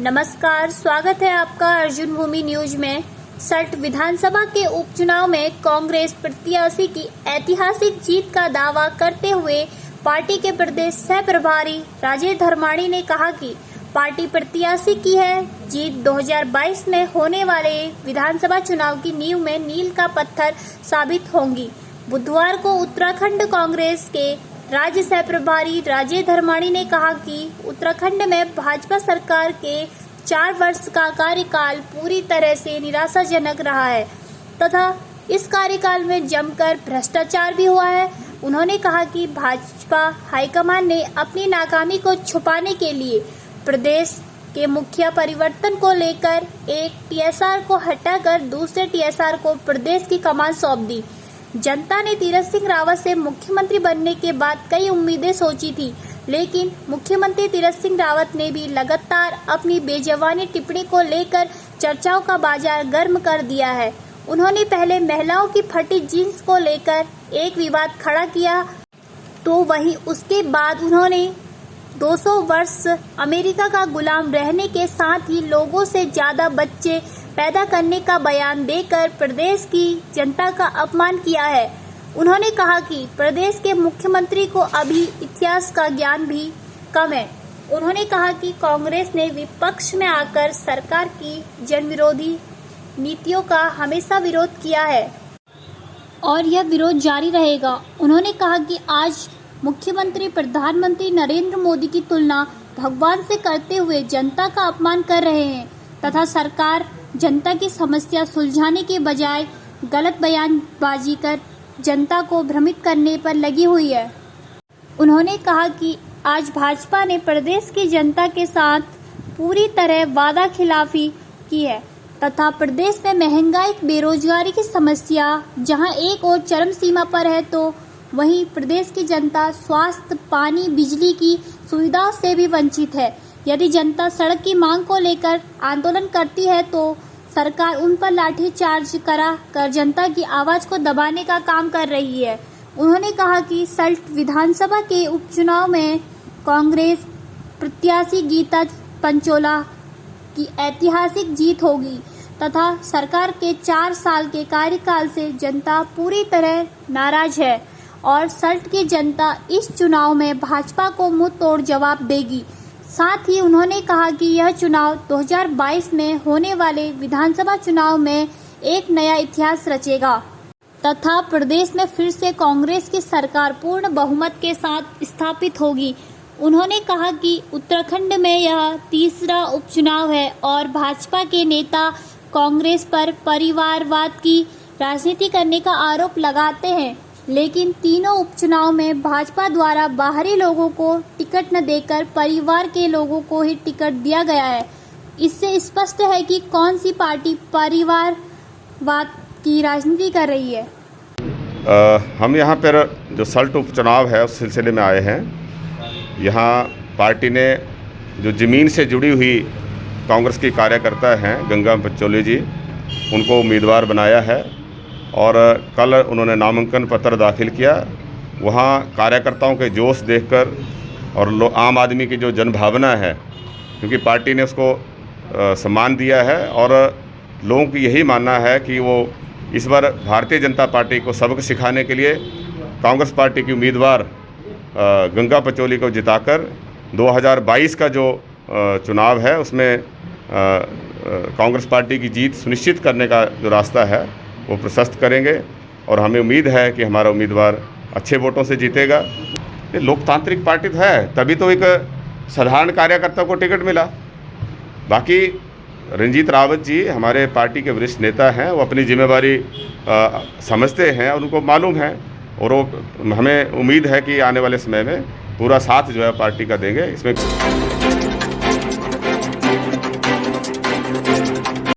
नमस्कार, स्वागत है आपका अर्जुन भूमि न्यूज में। सल्ट विधानसभा के उपचुनाव में कांग्रेस प्रत्याशी की ऐतिहासिक जीत का दावा करते हुए पार्टी के प्रदेश सह प्रभारी राजेश धर्माणी ने कहा कि पार्टी प्रत्याशी की है जीत 2022 में होने वाले विधानसभा चुनाव की नींव में मील का पत्थर साबित होंगी। बुधवार को उत्तराखंड कांग्रेस के राज्य सह प्रभारी राजेश धर्माणी ने कहा कि उत्तराखंड में भाजपा सरकार के 4 वर्ष का कार्यकाल पूरी तरह से निराशाजनक रहा है तथा इस कार्यकाल में जमकर भ्रष्टाचार भी हुआ है। उन्होंने कहा कि भाजपा हाईकमान ने अपनी नाकामी को छुपाने के लिए प्रदेश के मुखिया परिवर्तन को लेकर एक टीएसआर को हटाकर दूसरे टीएसआर को प्रदेश की कमान सौंप दी। जनता ने तीरथ सिंह रावत से मुख्यमंत्री बनने के बाद कई उम्मीदें सोची थी, लेकिन मुख्यमंत्री तीरथ सिंह रावत ने भी लगातार अपनी बेजवानी टिप्पणी को लेकर चर्चाओं का बाजार गर्म कर दिया है। उन्होंने पहले महिलाओं की फटी जींस को लेकर एक विवाद खड़ा किया, तो वहीं उसके बाद उन्होंने 200 वर्ष अमेरिका का गुलाम रहने के साथ ही लोगों से ज्यादा बच्चे पैदा करने का बयान देकर प्रदेश की जनता का अपमान किया है। उन्होंने कहा कि प्रदेश के मुख्यमंत्री को अभी इतिहास का ज्ञान भी कम है। उन्होंने कहा कि कांग्रेस ने विपक्ष में आकर सरकार की जनविरोधी नीतियों का हमेशा विरोध किया है और यह विरोध जारी रहेगा। उन्होंने कहा कि आज मुख्यमंत्री प्रधानमंत्री नरेंद्र मोदी की तुलना भगवान से करते हुए जनता का अपमान कर रहे हैं तथा सरकार जनता की समस्या सुलझाने के बजाय गलत बयानबाजी कर जनता को भ्रमित करने पर लगी हुई है। उन्होंने कहा कि आज भाजपा ने प्रदेश की जनता के साथ पूरी तरह वादा खिलाफी की है तथा प्रदेश में महंगाई, बेरोजगारी की समस्या जहां एक और चरम सीमा पर है, तो वहीं प्रदेश की जनता स्वास्थ्य, पानी, बिजली की सुविधाओं से भी वंचित है। यदि जनता सड़क की मांग को लेकर आंदोलन करती है तो सरकार उन पर लाठीचार्ज करा कर जनता की आवाज को दबाने का काम कर रही है। उन्होंने कहा कि सल्ट विधानसभा के उपचुनाव में कांग्रेस प्रत्याशी गीता पंचोला की ऐतिहासिक जीत होगी तथा सरकार के 4 साल के कार्यकाल से जनता पूरी तरह नाराज है और सल्ट की जनता इस चुनाव में भाजपा को मुंह तोड़ जवाब देगी। साथ ही उन्होंने कहा कि यह चुनाव 2022 में होने वाले विधानसभा चुनाव में एक नया इतिहास रचेगा तथा प्रदेश में फिर से कांग्रेस की सरकार पूर्ण बहुमत के साथ स्थापित होगी। उन्होंने कहा कि उत्तराखंड में यह तीसरा उपचुनाव है और भाजपा के नेता कांग्रेस पर परिवारवाद की राजनीति करने का आरोप लगाते हैं, लेकिन तीनों उपचुनाव में भाजपा द्वारा बाहरी लोगों को टिकट न देकर परिवार के लोगों को ही टिकट दिया गया है। इससे स्पष्ट है कि कौन सी पार्टी परिवारवाद की राजनीति कर रही है। हम यहाँ पर जो सल्ट उपचुनाव है उस सिलसिले में आए हैं। यहाँ पार्टी ने जो ज़मीन से जुड़ी हुई कांग्रेस की कार्यकर्ता हैं गंगा पंचोली जी, उनको उम्मीदवार बनाया है और कल उन्होंने नामांकन पत्र दाखिल किया। वहाँ कार्यकर्ताओं के जोश देखकर और आम आदमी की जो जनभावना है, क्योंकि पार्टी ने उसको सम्मान दिया है और लोगों की यही मानना है कि वो इस बार भारतीय जनता पार्टी को सबक सिखाने के लिए कांग्रेस पार्टी की उम्मीदवार गंगा पंचोली को जिताकर 2022 का जो चुनाव है उसमें कांग्रेस पार्टी की जीत सुनिश्चित करने का जो रास्ता है वो प्रशस्त करेंगे और हमें उम्मीद है कि हमारा उम्मीदवार अच्छे वोटों से जीतेगा। ये लोकतांत्रिक पार्टी तो है, तभी तो एक साधारण कार्यकर्ता को टिकट मिला। बाकी रंजीत रावत जी हमारे पार्टी के वरिष्ठ नेता हैं, वो अपनी जिम्मेवारी समझते हैं और उनको मालूम है और वो हमें उम्मीद है कि आने वाले समय में पूरा साथ जो है पार्टी का देंगे। इसमें